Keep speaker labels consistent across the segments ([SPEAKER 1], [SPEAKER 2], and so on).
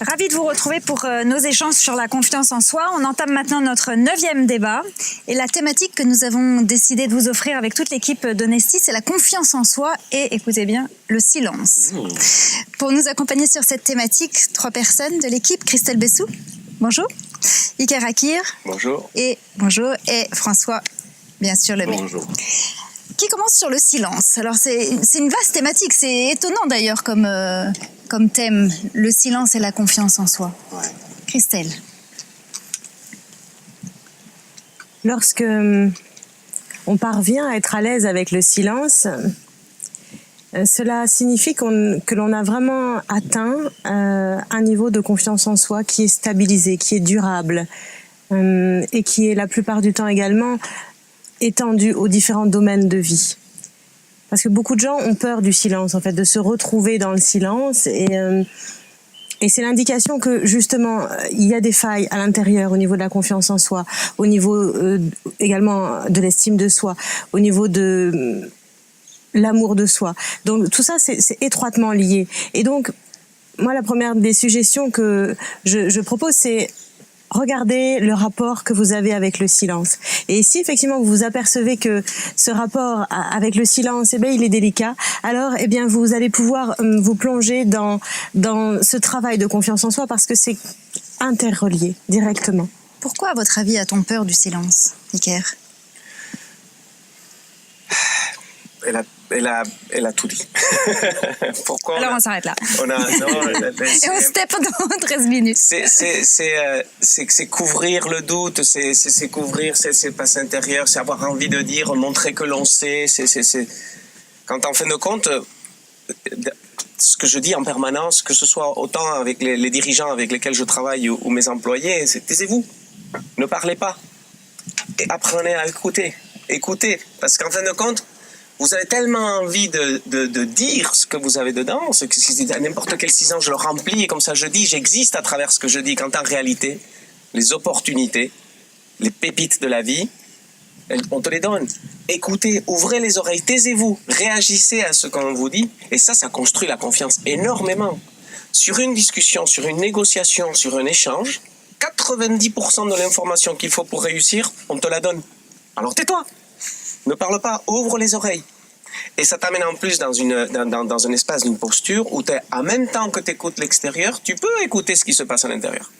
[SPEAKER 1] Ravi de vous retrouver pour nos échanges sur la confiance en soi. On entame maintenant notre 9e débat. Et la thématique que nous avons décidé de vous offrir avec toute l'équipe d'Honesty, c'est la confiance en soi et, écoutez bien, le silence. Pour nous accompagner sur cette thématique, 3 personnes de l'équipe. Christelle Bessou, bonjour. Iker Akir.
[SPEAKER 2] Bonjour.
[SPEAKER 1] Et bonjour. Et François, bien sûr, Lemay.
[SPEAKER 2] Bonjour.
[SPEAKER 1] Qui commence sur le silence. Alors, c'est une vaste thématique. C'est étonnant d'ailleurs comme thème, le silence et la confiance en soi.
[SPEAKER 2] Ouais.
[SPEAKER 1] Christelle.
[SPEAKER 3] Lorsque on parvient à être à l'aise avec le silence, cela signifie que l'on a vraiment atteint un niveau de confiance en soi qui est stabilisé, qui est durable et qui est la plupart du temps également étendu aux différents domaines de vie. Parce que beaucoup de gens ont peur du silence, en fait, de se retrouver dans le silence. Et c'est l'indication que, justement, il y a des failles à l'intérieur au niveau de la confiance en soi, au niveau également de l'estime de soi, au niveau de l'amour de soi. Donc, tout ça, c'est étroitement lié. Et donc, moi, la première des suggestions que je propose, c'est regardez le rapport que vous avez avec le silence. Et si effectivement vous vous apercevez que ce rapport avec le silence, eh bien, il est délicat, alors eh bien, vous allez pouvoir vous plonger dans ce travail de confiance en soi parce que c'est interrelié directement.
[SPEAKER 1] Pourquoi, à votre avis, a-t-on peur du silence, Iker?
[SPEAKER 2] Elle a tout dit. Pourquoi?
[SPEAKER 1] Alors on s'arrête là.
[SPEAKER 2] Et
[SPEAKER 1] on step dans 13 minutes.
[SPEAKER 2] C'est couvrir le doute, c'est couvrir ses passes intérieures, c'est avoir envie de dire, montrer que l'on sait. Quand en fin de compte, ce que je dis en permanence, que ce soit autant avec les dirigeants avec lesquels je travaille ou mes employés, c'est taisez-vous, ne parlez pas. Et apprenez à écouter. Écoutez, parce qu'en fin de compte, vous avez tellement envie de dire ce que vous avez dedans, à n'importe quel silence, je le remplis et comme ça je dis, j'existe à travers ce que je dis, quand en réalité, les opportunités, les pépites de la vie, on te les donne. Écoutez, ouvrez les oreilles, taisez-vous, réagissez à ce qu'on vous dit, et ça construit la confiance énormément. Sur une discussion, sur une négociation, sur un échange, 90% de l'information qu'il faut pour réussir, on te la donne. Alors tais-toi. Ne parle pas, ouvre les oreilles. Et ça t'amène en plus dans un espace, d'une posture où en même temps que tu écoutes l'extérieur, tu peux écouter ce qui se passe à l'intérieur.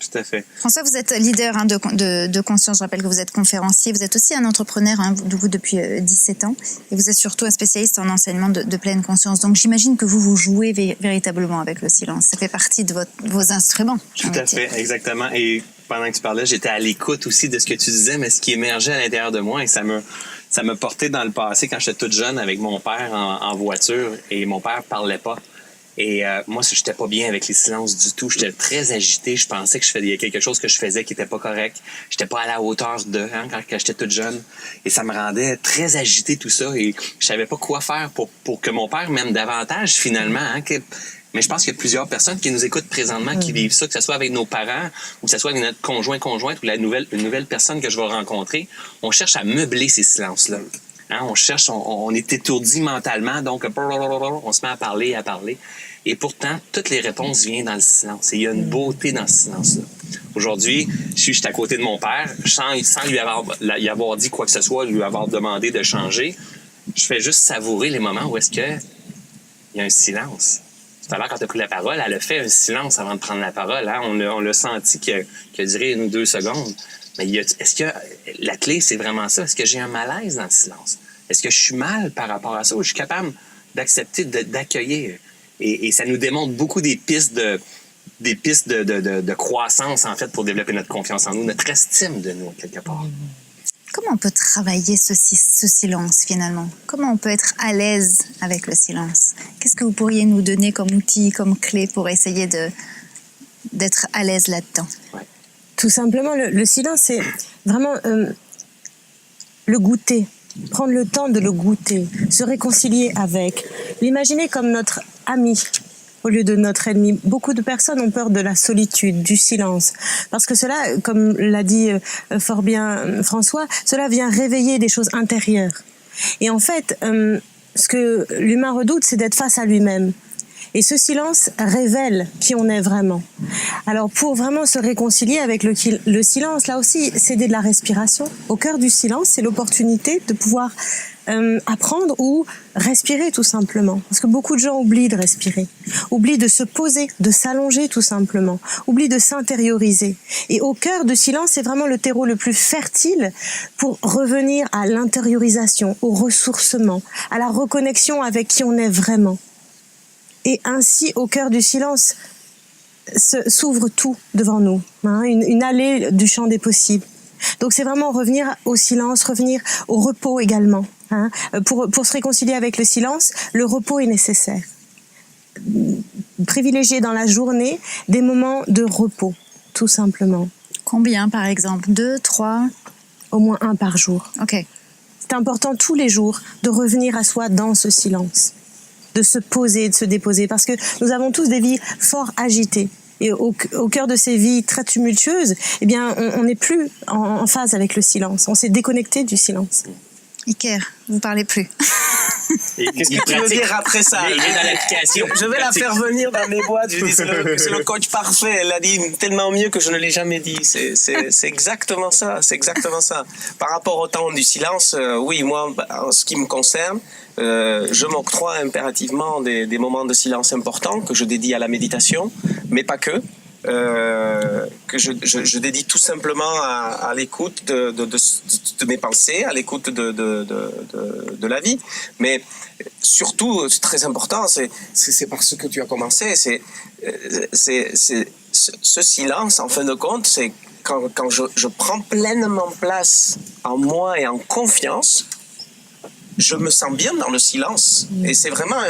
[SPEAKER 4] Tout à fait.
[SPEAKER 1] François, vous êtes leader de conscience. Je rappelle que vous êtes conférencier. Vous êtes aussi un entrepreneur depuis 17 ans. Et vous êtes surtout un spécialiste en enseignement de pleine conscience. Donc j'imagine que vous jouez véritablement avec le silence. Ça fait partie de vos instruments.
[SPEAKER 4] Tout à fait, exactement. Et pendant que tu parlais, j'étais à l'écoute aussi de ce que tu disais, mais ce qui émergeait à l'intérieur de moi, et ça me portait dans le passé quand j'étais toute jeune avec mon père en voiture, et mon père parlait pas. Et moi, je n'étais pas bien avec les silences du tout. J'étais très agité. Je pensais que je faisais quelque chose que je faisais qui n'était pas correct. J'étais pas à la hauteur quand j'étais toute jeune. Et ça me rendait très agité tout ça. Et je savais pas quoi faire pour que mon père m'aime davantage finalement. Mais je pense qu'il y a plusieurs personnes qui nous écoutent présentement qui vivent ça, que ce soit avec nos parents ou que ce soit avec notre conjointe ou une nouvelle personne que je vais rencontrer. On cherche à meubler ces silences-là. On est étourdi mentalement, donc on se met à parler. Et pourtant, toutes les réponses viennent dans le silence. Et il y a une beauté dans ce silence-là. Aujourd'hui, je suis à côté de mon père, sans lui avoir dit quoi que ce soit, lui avoir demandé de changer. Je fais juste savourer les moments où est-ce qu'il y a un silence. Tout à l'heure, quand tu as pris la parole, elle a fait un silence avant de prendre la parole. Hein? On l'a senti qu'il a duré 1 ou 2 secondes. Mais est-ce que la clé, c'est vraiment ça? Est-ce que j'ai un malaise dans le silence? Est-ce que je suis mal par rapport à ça ou je suis capable d'accepter, d'accueillir? Et ça nous démontre beaucoup des pistes de croissance, en fait, pour développer notre confiance en nous, notre estime de nous, quelque part.
[SPEAKER 1] Comment on peut travailler ce silence, finalement? Comment on peut être à l'aise avec le silence? Qu'est-ce que vous pourriez nous donner comme outil, comme clé pour essayer d'être à l'aise là-dedans?
[SPEAKER 3] Ouais. Tout simplement, le silence, c'est vraiment le goûter. Prendre le temps de le goûter, se réconcilier avec, l'imaginer comme notre ami au lieu de notre ennemi. Beaucoup de personnes ont peur de la solitude, du silence, parce que cela, comme l'a dit fort bien François, cela vient réveiller des choses intérieures. Et en fait, ce que l'humain redoute, c'est d'être face à lui-même. Et ce silence révèle qui on est vraiment. Alors pour vraiment se réconcilier avec le silence, là aussi, c'est de la respiration. Au cœur du silence, c'est l'opportunité de pouvoir apprendre ou respirer tout simplement. Parce que beaucoup de gens oublient de respirer, oublient de se poser, de s'allonger tout simplement, oublient de s'intérioriser. Et au cœur du silence, c'est vraiment le terreau le plus fertile pour revenir à l'intériorisation, au ressourcement, à la reconnexion avec qui on est vraiment. Et ainsi, au cœur du silence, s'ouvre tout devant nous, hein, une allée du champ des possibles. Donc c'est vraiment revenir au silence, revenir au repos également. Hein. Pour se réconcilier avec le silence, le repos est nécessaire. Privilégier dans la journée des moments de repos, tout simplement.
[SPEAKER 1] Combien, par exemple? 2, 3?
[SPEAKER 3] Au moins 1 par jour.
[SPEAKER 1] Ok.
[SPEAKER 3] C'est important tous les jours de revenir à soi dans ce silence, de se poser, de se déposer, parce que nous avons tous des vies fort agitées. Et au cœur de ces vies très tumultueuses, eh bien, on n'est plus en phase avec le silence. On s'est déconnecté du silence.
[SPEAKER 1] Iker, vous parlez plus.
[SPEAKER 2] Qu'est-ce que tu veux dire après ça?
[SPEAKER 4] Il est dans l'application.
[SPEAKER 2] Je vais la faire venir dans mes boîtes. Je dis, c'est le coach parfait. Elle a dit tellement mieux que je ne l'ai jamais dit. C'est exactement ça. C'est exactement ça. Par rapport au temps du silence, oui, moi, en ce qui me concerne, je m'octroie impérativement des moments de silence importants que je dédie à la méditation, mais pas que. Que je dédie tout simplement à l'écoute de mes pensées, à l'écoute de la vie. Mais surtout, c'est très important, c'est par ce que tu as commencé, ce silence, en fin de compte, c'est quand je prends pleinement place en moi et en confiance, je me sens bien dans le silence. Et c'est vraiment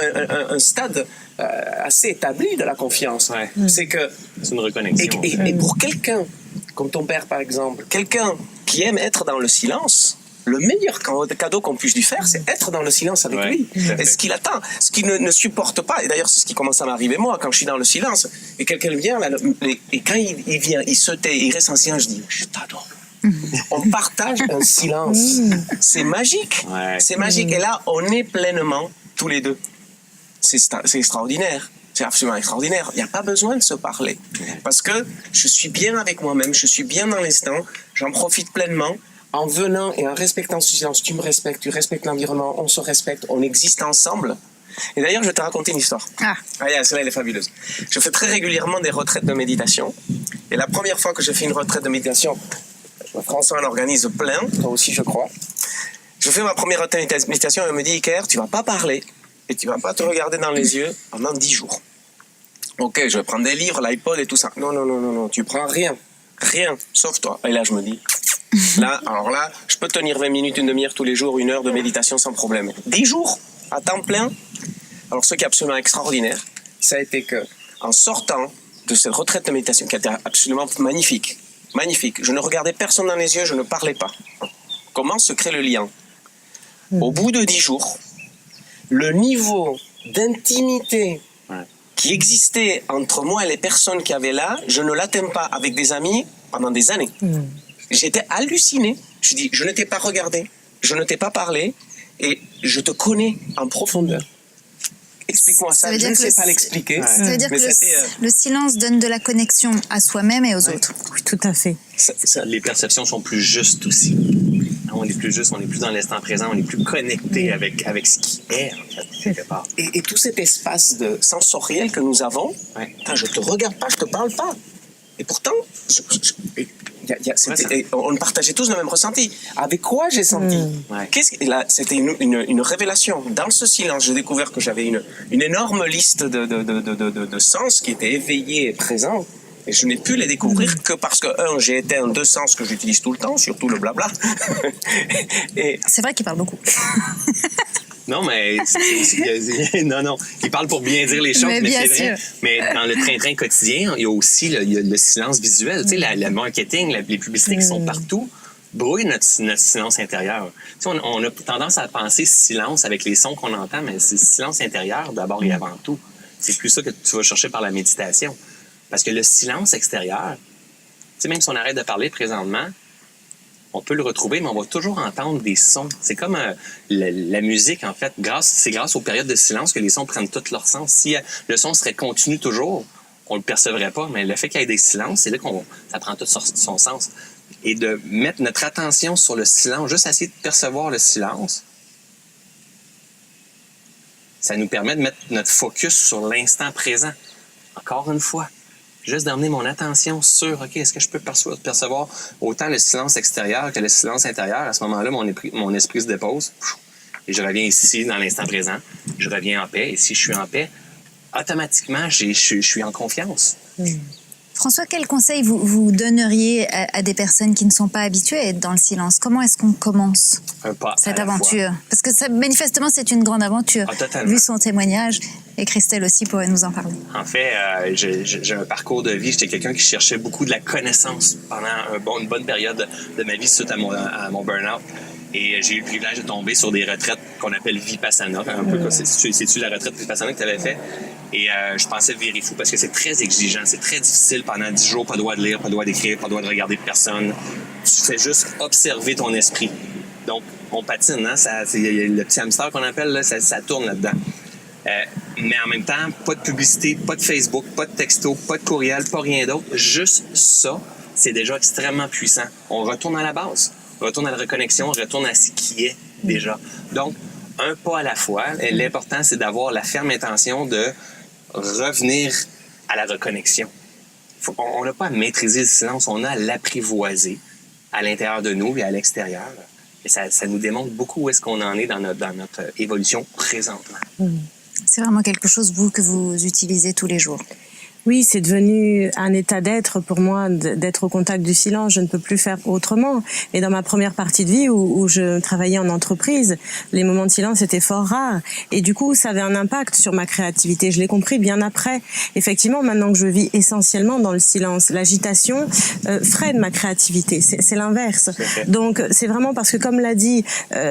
[SPEAKER 2] un stade assez établi de la confiance.
[SPEAKER 4] Ouais.
[SPEAKER 2] C'est que...
[SPEAKER 4] C'est une reconnexion.
[SPEAKER 2] Et pour quelqu'un, comme ton père par exemple, quelqu'un qui aime être dans le silence, le meilleur cadeau qu'on puisse lui faire, c'est être dans le silence avec lui. Et ce qu'il attend, ce qu'il ne supporte pas, et d'ailleurs c'est ce qui commence à m'arriver moi, quand je suis dans le silence, et quelqu'un vient, là, et quand il vient, il se tait, il reste en silence, je dis, je t'adore. On partage un silence. C'est magique.
[SPEAKER 4] Ouais.
[SPEAKER 2] C'est magique. Et là, on est pleinement tous les deux. C'est extraordinaire. C'est absolument extraordinaire. Il n'y a pas besoin de se parler. Parce que je suis bien avec moi-même, je suis bien dans l'instant, j'en profite pleinement en venant et en respectant ce silence. Tu me respectes, tu respectes l'environnement, on se respecte, on existe ensemble. Et d'ailleurs, je vais te raconter une histoire. Celle-là, elle est fabuleuse. Je fais très régulièrement des retraites de méditation. Et la première fois que j'ai fait une retraite de méditation, François en organise plein, toi aussi je crois. Je fais ma première retraite de méditation et elle me dit, Iker, tu vas pas parler et tu vas pas te regarder dans les yeux pendant 10 jours. Ok, je vais prendre des livres, l'iPod et tout ça. Non, tu prends rien, sauf toi. Et là, je me dis, alors là, je peux tenir 20 minutes, une demi-heure tous les jours, 1 heure de méditation sans problème. 10 jours, à temps plein. Alors, ce qui est absolument extraordinaire, ça a été que, en sortant de cette retraite de méditation qui a été absolument magnifique, je ne regardais personne dans les yeux, je ne parlais pas. Comment se crée le lien? Au bout de 10 jours, le niveau d'intimité qui existait entre moi et les personnes qui avaient là, je ne l'atteins pas avec des amis pendant des années. J'étais halluciné. Je dis, je ne t'ai pas regardé, je ne t'ai pas parlé, et je te connais en profondeur. Explique-moi ça, je ne sais pas l'expliquer.
[SPEAKER 1] Ça veut dire que le silence donne de la connexion à soi-même et aux autres.
[SPEAKER 3] Oui, tout à fait.
[SPEAKER 4] Les perceptions sont plus justes aussi. On est plus juste, on est plus dans l'instant présent, on est plus connecté avec ce qui est, en fait, quelque part.
[SPEAKER 2] Et tout cet espace sensoriel que nous avons, je te regarde pas, je te parle pas. Et pourtant, on partageait tous le même ressenti. Avec quoi j'ai senti? C'était une révélation. Dans ce silence, j'ai découvert que j'avais une énorme liste de sens qui étaient éveillés et présents. Et je n'ai pu les découvrir que parce que, j'ai éteint 2 sens que j'utilise tout le temps, surtout le blabla.
[SPEAKER 1] C'est vrai qu'il parle beaucoup.
[SPEAKER 4] Non, mais non, il parle pour bien dire les choses, mais c'est vrai. Mais dans le train-train quotidien, il y a aussi le silence visuel. Tu sais, le marketing, les publicités qui sont partout brouillent notre silence intérieur. Tu sais, on a tendance à penser silence avec les sons qu'on entend, mais c'est silence intérieur d'abord et avant tout. C'est plus ça que tu vas chercher par la méditation. Parce que le silence extérieur, tu sais, même si on arrête de parler présentement, on peut le retrouver, mais on va toujours entendre des sons. C'est comme la musique, en fait. C'est grâce aux périodes de silence que les sons prennent tout leur sens. Si le son serait continu toujours, on le percevrait pas, mais le fait qu'il y ait des silences, c'est là ça prend tout son sens. Et de mettre notre attention sur le silence, juste essayer de percevoir le silence, ça nous permet de mettre notre focus sur l'instant présent. Encore une fois, juste d'emmener mon attention sur, OK, est-ce que je peux percevoir autant le silence extérieur que le silence intérieur? À ce moment-là, mon esprit se dépose et je reviens ici, dans l'instant présent. Je reviens en paix. Et si je suis en paix, automatiquement, je suis en confiance.
[SPEAKER 1] François, quel conseil vous donneriez à des personnes qui ne sont pas habituées à être dans le silence? Comment est-ce qu'on commence cette aventure? Parce que manifestement, c'est une grande aventure. Vu son témoignage, et Christelle aussi pourrait nous en parler.
[SPEAKER 4] En fait, j'ai un parcours de vie. J'étais quelqu'un qui cherchait beaucoup de la connaissance pendant une bonne période de ma vie suite à mon burn-out. Et j'ai eu le privilège de tomber sur des retraites qu'on appelle Vipassana. Un peu comme c'est-tu la retraite Vipassana que tu avais fait? Et je pensais virer fou parce que c'est très exigeant, c'est très difficile pendant 10 jours, pas le droit de lire, pas le droit d'écrire, pas le droit de regarder personne. Tu fais juste observer ton esprit. Donc, on patine, hein? Le petit hamster qu'on appelle, là, ça tourne là-dedans. Mais en même temps, pas de publicité, pas de Facebook, pas de texto, pas de courriel, pas rien d'autre. Juste ça, c'est déjà extrêmement puissant. On retourne à la base. On retourne à la reconnexion, on retourne à ce qui est déjà. Donc, un pas à la fois. Et l'important, c'est d'avoir la ferme intention de revenir à la reconnexion. On n'a pas à maîtriser le silence, on a à l'apprivoiser à l'intérieur de nous et à l'extérieur. Et ça nous démontre beaucoup où est-ce qu'on en est dans notre évolution présentement.
[SPEAKER 1] C'est vraiment quelque chose, vous, que vous utilisez tous les jours.
[SPEAKER 3] Oui, c'est devenu un état d'être pour moi, d'être au contact du silence. Je ne peux plus faire autrement. Et dans ma première partie de vie où je travaillais en entreprise, les moments de silence étaient fort rares. Et du coup, ça avait un impact sur ma créativité. Je l'ai compris bien après. Effectivement, maintenant que je vis essentiellement dans le silence, l'agitation freine ma créativité. C'est l'inverse. Donc, c'est vraiment parce que, comme l'a dit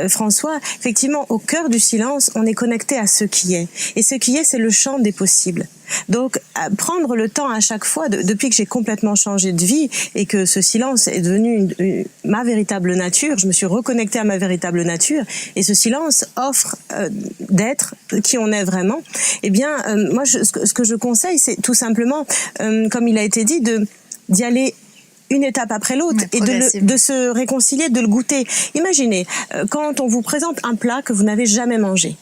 [SPEAKER 3] François, effectivement, au cœur du silence, on est connecté à ce qui est. Et ce qui est, c'est le champ des possibles. Donc, prendre le temps à chaque fois, depuis que j'ai complètement changé de vie et que ce silence est devenu ma véritable nature, je me suis reconnectée à ma véritable nature et ce silence offre d'être qui on est vraiment. Eh bien, moi, ce que je conseille, c'est tout simplement, comme il a été dit, d'y aller une étape après l'autre et de se réconcilier, de le goûter. Imaginez, quand on vous présente un plat que vous n'avez jamais mangé,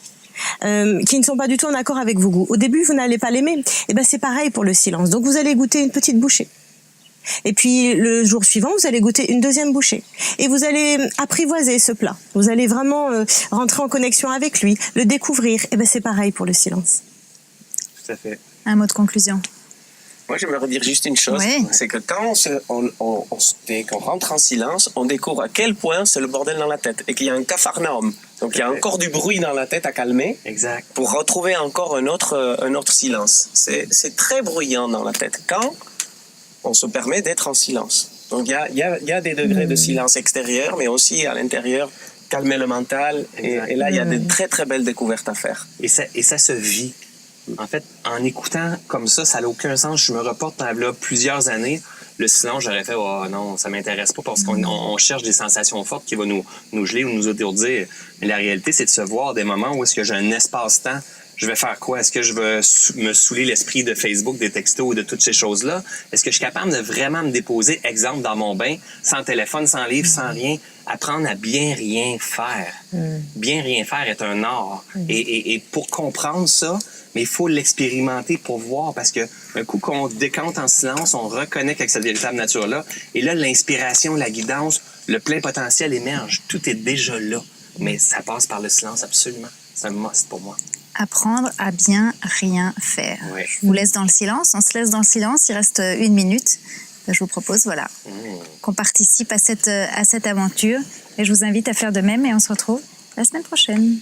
[SPEAKER 3] qui ne sont pas du tout en accord avec vos goûts. Au début, vous n'allez pas l'aimer. Et ben, c'est pareil pour le silence. Donc, vous allez goûter une petite bouchée. Et puis, le jour suivant, vous allez goûter une deuxième bouchée. Et vous allez apprivoiser ce plat. Vous allez vraiment rentrer en connexion avec lui, le découvrir. Et ben, c'est pareil pour le silence.
[SPEAKER 4] Tout à fait.
[SPEAKER 1] Un mot de conclusion.
[SPEAKER 2] Moi, j'aimerais dire juste une chose, c'est que quand qu'on rentre en silence, on découvre à quel point c'est le bordel dans la tête et qu'il y a un capharnaüm. Donc, il y a encore du bruit dans la tête à calmer.
[SPEAKER 4] Exact.
[SPEAKER 2] Pour retrouver encore un autre silence. C'est très bruyant dans la tête quand on se permet d'être en silence. Donc, il y a des degrés de silence extérieur, mais aussi à l'intérieur, calmer le mental. Et là, il y a de très, très belles découvertes à faire.
[SPEAKER 4] Et ça se vit. En fait, en écoutant comme ça n'a aucun sens. Je me reporte à là, plusieurs années. Le silence, j'aurais fait « Oh non, ça m'intéresse pas » parce qu'on cherche des sensations fortes qui vont nous geler ou nous étourdir. Mais la réalité, c'est de se voir des moments où est-ce que j'ai un espace-temps. Je vais faire quoi? Est-ce que je vais me saouler l'esprit de Facebook, des textos ou de toutes ces choses-là? Est-ce que je suis capable de vraiment me déposer, exemple, dans mon bain, sans téléphone, sans livre, sans rien, apprendre à bien rien faire? Bien rien faire est un art. Et pour comprendre ça, mais il faut l'expérimenter pour voir, parce que un coup qu'on décante en silence, on reconnecte avec cette véritable nature-là. Et là, l'inspiration, la guidance, le plein potentiel émerge. Tout est déjà là. Mais ça passe par le silence, absolument. C'est un must pour moi.
[SPEAKER 1] Apprendre à bien rien faire.
[SPEAKER 4] Oui.
[SPEAKER 1] Je vous laisse dans le silence. On se laisse dans le silence. Il reste 1 minute. Je vous propose, qu'on participe à cette aventure. Et je vous invite à faire de même. Et on se retrouve la semaine prochaine.